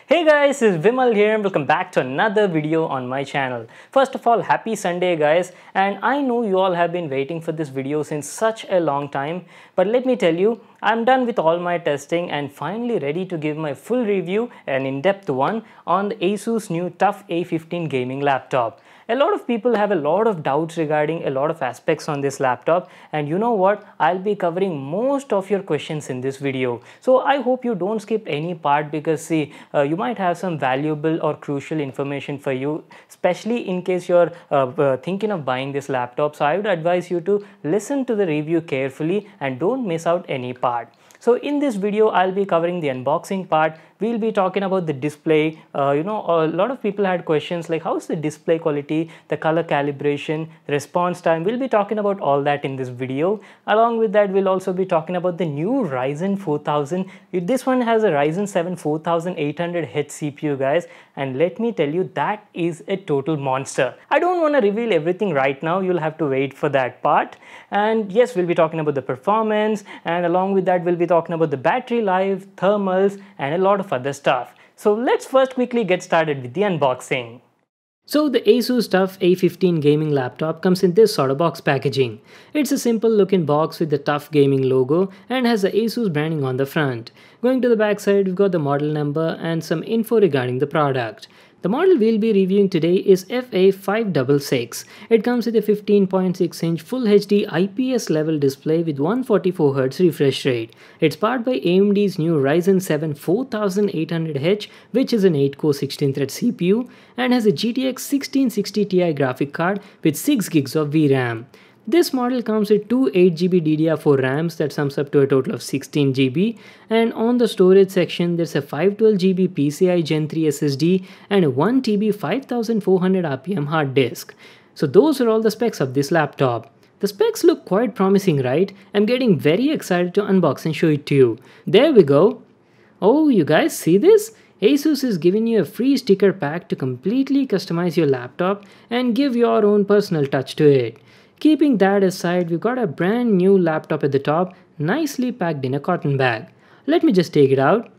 Hey guys, it's Vimal here and welcome back to another video on my channel. First of all, happy Sunday guys, and I know you all have been waiting for this video since such a long time, but let me tell you, I'm done with all my testing and finally ready to give my full review, an in-depth one, on the Asus new TUF A15 gaming laptop. A lot of people have a lot of doubts regarding a lot of aspects on this laptop, and you know what, I'll be covering most of your questions in this video. So I hope you don't skip any part because see, you might have some valuable or crucial information for you, especially in case you're thinking of buying this laptop. So I would advise you to listen to the review carefully and don't miss out any part. So in this video, I'll be covering the unboxing part. We'll be talking about the display. A lot of people had questions like how's the display quality, the color calibration, response time. We'll be talking about all that in this video. Along with that, we'll also be talking about the new Ryzen 4000. This one has a Ryzen 7 4800H CPU, guys. And let me tell you, that is a total monster. I don't want to reveal everything right now. You'll have to wait for that part. And yes, we'll be talking about the performance. And along with that, we'll be talking about the battery life, thermals, and a lot of other stuff. So let's first quickly get started with the unboxing. So the Asus TUF A15 gaming laptop comes in this sort of box packaging. It's a simple looking box with the TUF gaming logo and has the Asus branding on the front. Going to the back side, we've got the model number and some info regarding the product. The model we'll be reviewing today is FA566. It comes with a 15.6-inch Full HD IPS level display with 144Hz refresh rate. It's powered by AMD's new Ryzen 7 4800H, which is an 8-core 16-thread CPU, and has a GTX 1660 Ti graphic card with 6GB of VRAM. This model comes with two 8GB DDR4 RAMs that sums up to a total of 16GB, and on the storage section there's a 512GB PCI Gen 3 SSD and a 1TB 5400 RPM hard disk. So those are all the specs of this laptop. The specs look quite promising, right? I'm getting very excited to unbox and show it to you. There we go. Oh, you guys see this? Asus is giving you a free sticker pack to completely customize your laptop and give your own personal touch to it. Keeping that aside, we've got a brand new laptop at the top, nicely packed in a cotton bag. Let me just take it out.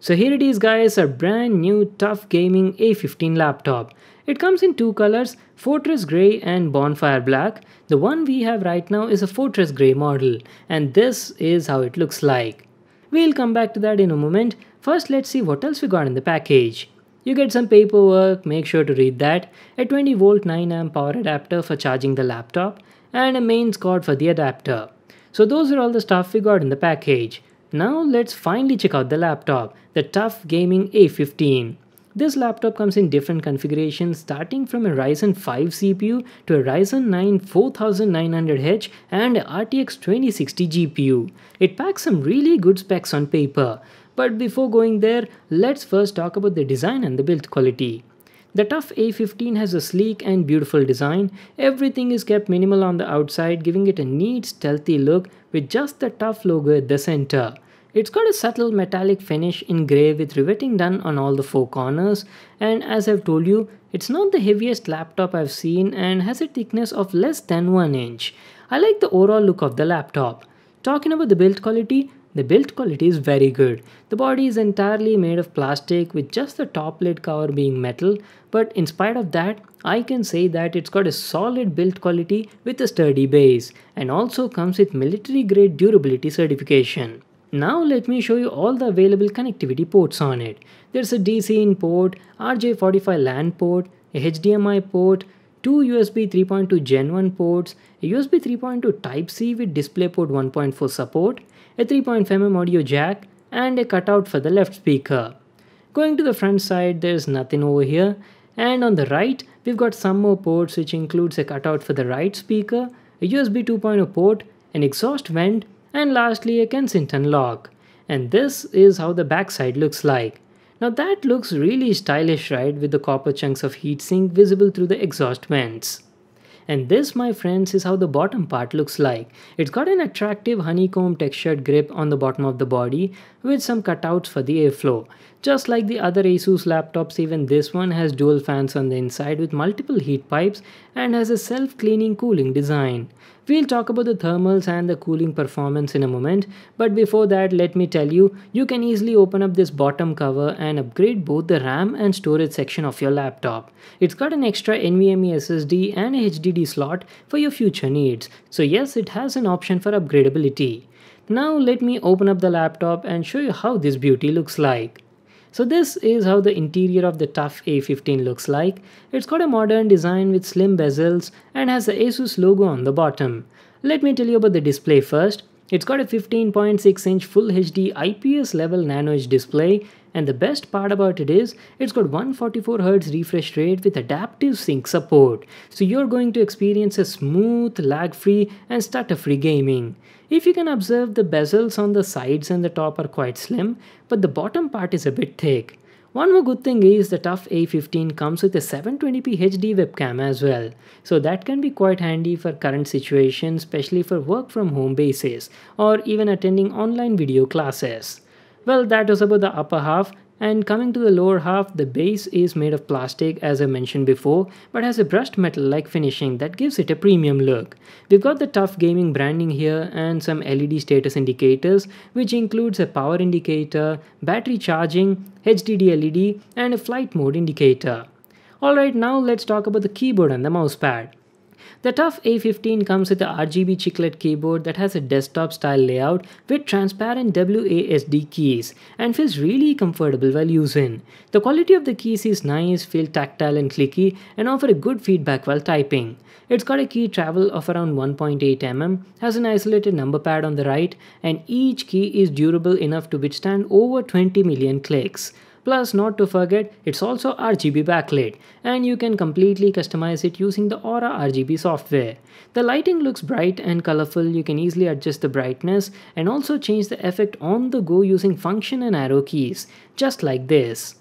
So here it is guys, a brand new TUF Gaming A15 laptop. It comes in two colors, Fortress Grey and Bonfire Black. The one we have right now is a Fortress Grey model, and this is how it looks like. We'll come back to that in a moment. First, let's see what else we got in the package. You get some paperwork, make sure to read that, a 20V 9A power adapter for charging the laptop, and a mains cord for the adapter. So those are all the stuff we got in the package. Now let's finally check out the laptop, the TUF Gaming A15. This laptop comes in different configurations starting from a Ryzen 5 CPU to a Ryzen 9 4900H and a RTX 2060 GPU. It packs some really good specs on paper. But before going there, let's first talk about the design and the build quality. The TUF A15 has a sleek and beautiful design. Everything is kept minimal on the outside, giving it a neat, stealthy look with just the TUF logo at the center. It's got a subtle metallic finish in grey with riveting done on all the four corners, and as I've told you, it's not the heaviest laptop I've seen and has a thickness of less than 1 inch. I like the overall look of the laptop. Talking about the build quality is very good. The body is entirely made of plastic with just the top lid cover being metal, but in spite of that, I can say that it's got a solid build quality with a sturdy base and also comes with military grade durability certification. Now let me show you all the available connectivity ports on it. There's a DC in port, RJ45 LAN port, a HDMI port, two USB 3.2 Gen 1 ports, a USB 3.2 Type-C with DisplayPort 1.4 support, a 3.5mm audio jack, and a cutout for the left speaker. Going to the front side, there's nothing over here, and on the right, we've got some more ports which includes a cutout for the right speaker, a USB 2.0 port, an exhaust vent, and lastly a Kensington lock. And this is how the back side looks like. Now that looks really stylish, right, with the copper chunks of heatsink visible through the exhaust vents. And this, my friends, is how the bottom part looks like. It's got an attractive honeycomb textured grip on the bottom of the body, with some cutouts for the airflow. Just like the other Asus laptops, even this one has dual fans on the inside with multiple heat pipes and has a self-cleaning cooling design. We'll talk about the thermals and the cooling performance in a moment, but before that let me tell you, you can easily open up this bottom cover and upgrade both the RAM and storage section of your laptop. It's got an extra NVMe SSD and a HDD slot for your future needs, so yes, it has an option for upgradability. Now let me open up the laptop and show you how this beauty looks like. So this is how the interior of the TUF A15 looks like. It's got a modern design with slim bezels and has the Asus logo on the bottom. Let me tell you about the display first. It's got a 15.6-inch Full HD IPS level Nano Edge display, and the best part about it is it's got 144Hz refresh rate with adaptive sync support. So you're going to experience a smooth, lag-free and stutter-free gaming. If you can observe, the bezels on the sides and the top are quite slim, but the bottom part is a bit thick. One more good thing is the TUF A15 comes with a 720p HD webcam as well, so that can be quite handy for current situations, especially for work from home basis or even attending online video classes. Well, that was about the upper half. And coming to the lower half, the base is made of plastic as I mentioned before, but has a brushed metal like finishing that gives it a premium look. We've got the TUF Gaming branding here and some LED status indicators, which includes a power indicator, battery charging, HDD LED and a flight mode indicator. Alright, now let's talk about the keyboard and the mousepad. The TUF A15 comes with a RGB chiclet keyboard that has a desktop style layout with transparent WASD keys and feels really comfortable while using. The quality of the keys is nice, feel tactile and clicky, and offer a good feedback while typing. It's got a key travel of around 1.8 mm, has an isolated number pad on the right, and each key is durable enough to withstand over 20 million clicks. Plus, not to forget, it's also RGB backlit, and you can completely customize it using the Aura RGB software. The lighting looks bright and colorful. You can easily adjust the brightness and also change the effect on the go using function and arrow keys, just like this.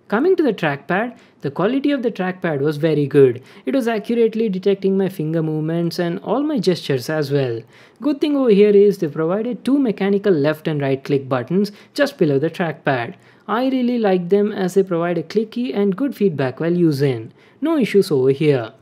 Coming to the trackpad, the quality of the trackpad was very good. It was accurately detecting my finger movements and all my gestures as well. Good thing over here is they provided two mechanical left and right click buttons just below the trackpad. I really like them as they provide a clicky and good feedback while using. No issues over here.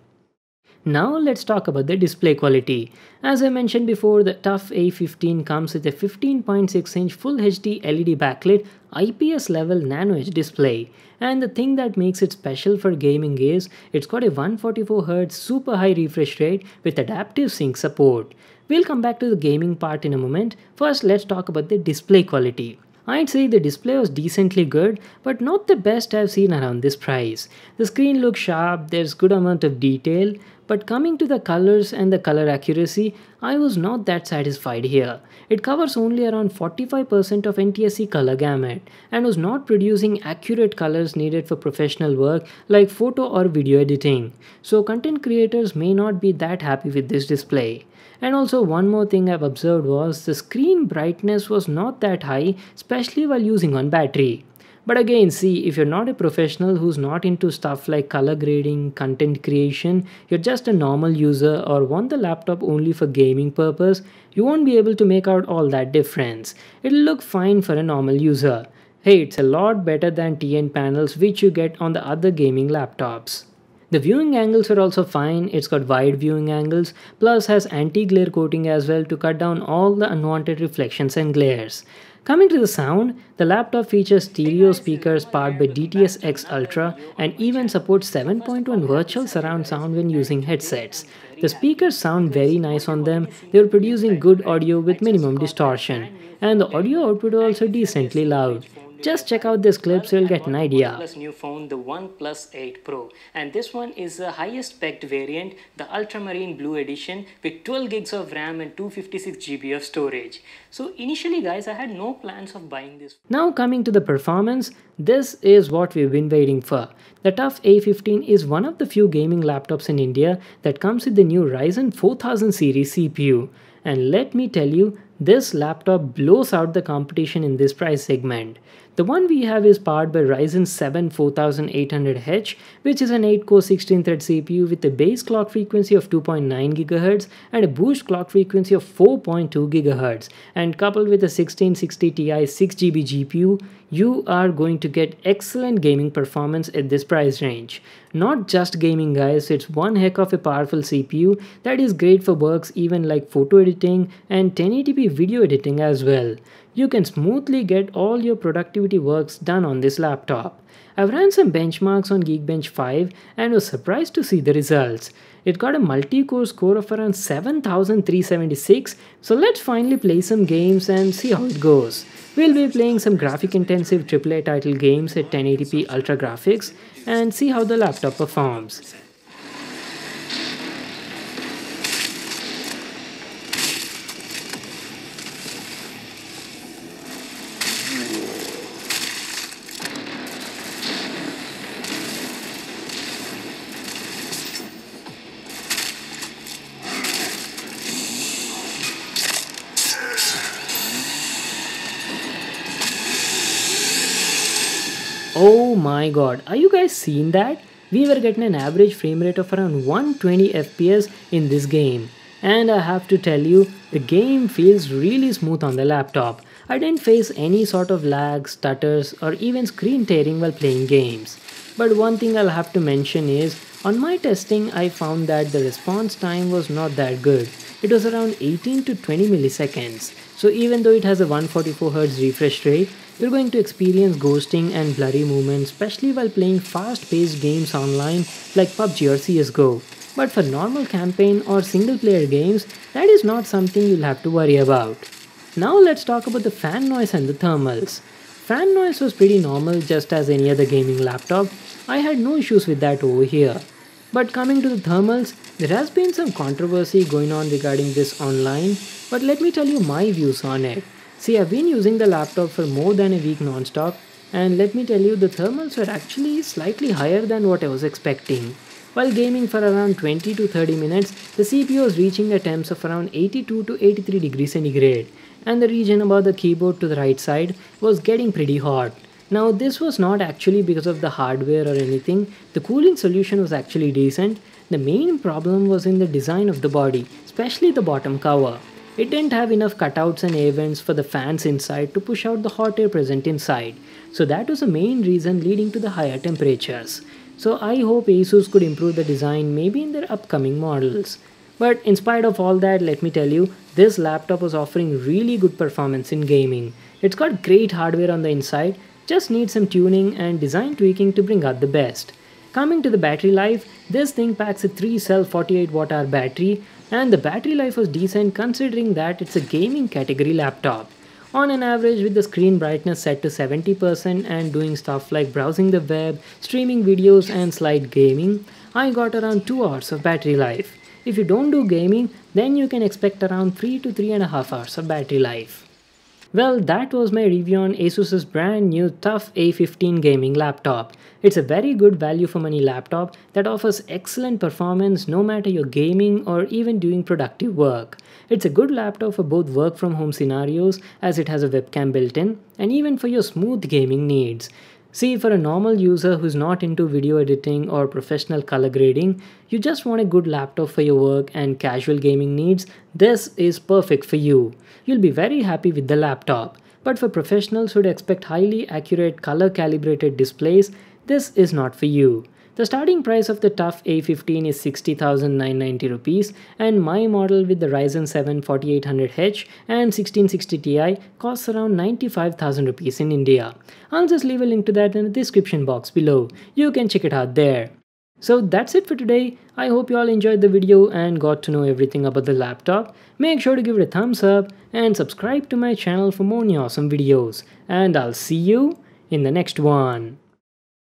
Now let's talk about the display quality. As I mentioned before, the TUF A15 comes with a 15.6-inch Full HD LED backlit IPS level Nano Edge display. And the thing that makes it special for gaming is it's got a 144Hz super high refresh rate with adaptive sync support. We'll come back to the gaming part in a moment. First, let's talk about the display quality. I'd say the display was decently good, but not the best I've seen around this price. The screen looks sharp, there's good amount of detail, but coming to the colors and the color accuracy, I was not that satisfied here. It covers only around 45% of NTSC color gamut and was not producing accurate colors needed for professional work like photo or video editing. So content creators may not be that happy with this display. And also one more thing I've observed was the screen brightness was not that high, especially while using on battery. But again, see, if you're not a professional who's not into stuff like color grading, content creation, you're just a normal user or want the laptop only for gaming purpose, you won't be able to make out all that difference. It'll look fine for a normal user. Hey, it's a lot better than TN panels which you get on the other gaming laptops. The viewing angles are also fine. It's got wide viewing angles, plus has anti-glare coating as well to cut down all the unwanted reflections and glares. Coming to the sound, the laptop features stereo speakers powered by DTS-X Ultra and even supports 7.1 virtual surround sound when using headsets. The speakers sound very nice on them. They are producing good audio with minimum distortion, and the audio output is also decently loud. Just check out this clip so you'll get an idea. OnePlus new phone, the OnePlus 8 Pro, and this one is the highest spec variant, the Ultramarine Blue Edition with 12 gigs of RAM and 256 GB of storage. So initially guys, I had no plans of buying this. Now coming to the performance, this is what we've been waiting for. The TUF A15 is one of the few gaming laptops in India that comes with the new Ryzen 4000 series CPU. And let me tell you, this laptop blows out the competition in this price segment. The one we have is powered by Ryzen 7 4800H, which is an 8-core 16-thread CPU with a base clock frequency of 2.9 GHz and a boost clock frequency of 4.2 GHz. And coupled with a 1660 Ti 6GB GPU, you are going to get excellent gaming performance at this price range. Not just gaming guys, it's one heck of a powerful CPU that is great for works even like photo editing and 1080p video editing as well. You can smoothly get all your productivity works done on this laptop. I've ran some benchmarks on Geekbench 5 and was surprised to see the results. It got a multi-core score of around 7376, so let's finally play some games and see how it goes. We'll be playing some graphic-intensive AAA title games at 1080p Ultra graphics and see how the laptop performs. Oh my god, are you guys seeing that? We were getting an average frame rate of around 120 FPS in this game. And I have to tell you, the game feels really smooth on the laptop. I didn't face any sort of lag, stutters or even screen tearing while playing games. But one thing I'll have to mention is, on my testing I found that the response time was not that good. It was around 18 to 20 milliseconds. So even though it has a 144Hz refresh rate, you're going to experience ghosting and blurry movements, especially while playing fast-paced games online like PUBG or CSGO. But for normal campaign or single-player games, that is not something you'll have to worry about. Now let's talk about the fan noise and the thermals. Fan noise was pretty normal, just as any other gaming laptop. I had no issues with that over here. But coming to the thermals, there has been some controversy going on regarding this online, but let me tell you my views on it. See, I've been using the laptop for more than a week non-stop, and let me tell you, the thermals were actually slightly higher than what I was expecting. While gaming for around 20 to 30 minutes, the CPU was reaching a temps of around 82 to 83 degrees centigrade, and the region above the keyboard to the right side was getting pretty hot. Now this was not actually because of the hardware or anything. The cooling solution was actually decent. The main problem was in the design of the body, especially the bottom cover. It didn't have enough cutouts and air vents for the fans inside to push out the hot air present inside. So that was the main reason leading to the higher temperatures. So I hope Asus could improve the design maybe in their upcoming models. But in spite of all that, let me tell you, this laptop was offering really good performance in gaming. It's got great hardware on the inside, just needs some tuning and design tweaking to bring out the best. Coming to the battery life, this thing packs a 3-cell 48 Wh battery, and the battery life was decent considering that it's a gaming category laptop. On an average, with the screen brightness set to 70% and doing stuff like browsing the web, streaming videos and slight gaming, I got around 2 hours of battery life. If you don't do gaming, then you can expect around 3 to 3.5 hours of battery life. Well, that was my review on Asus's brand new TUF A15 gaming laptop. It's a very good value for money laptop that offers excellent performance no matter you're gaming or even doing productive work. It's a good laptop for both work from home scenarios as it has a webcam built in, and even for your smooth gaming needs. See, for a normal user who's not into video editing or professional color grading, you just want a good laptop for your work and casual gaming needs, this is perfect for you. You'll be very happy with the laptop. But for professionals who'd expect highly accurate color calibrated displays, this is not for you. The starting price of the TUF A15 is 60,990 rupees, and my model with the Ryzen 7 4800H and 1660 Ti costs around 95,000 rupees in India. I'll just leave a link to that in the description box below. You can check it out there. So that's it for today. I hope you all enjoyed the video and got to know everything about the laptop. Make sure to give it a thumbs up and subscribe to my channel for more awesome videos. And I'll see you in the next one.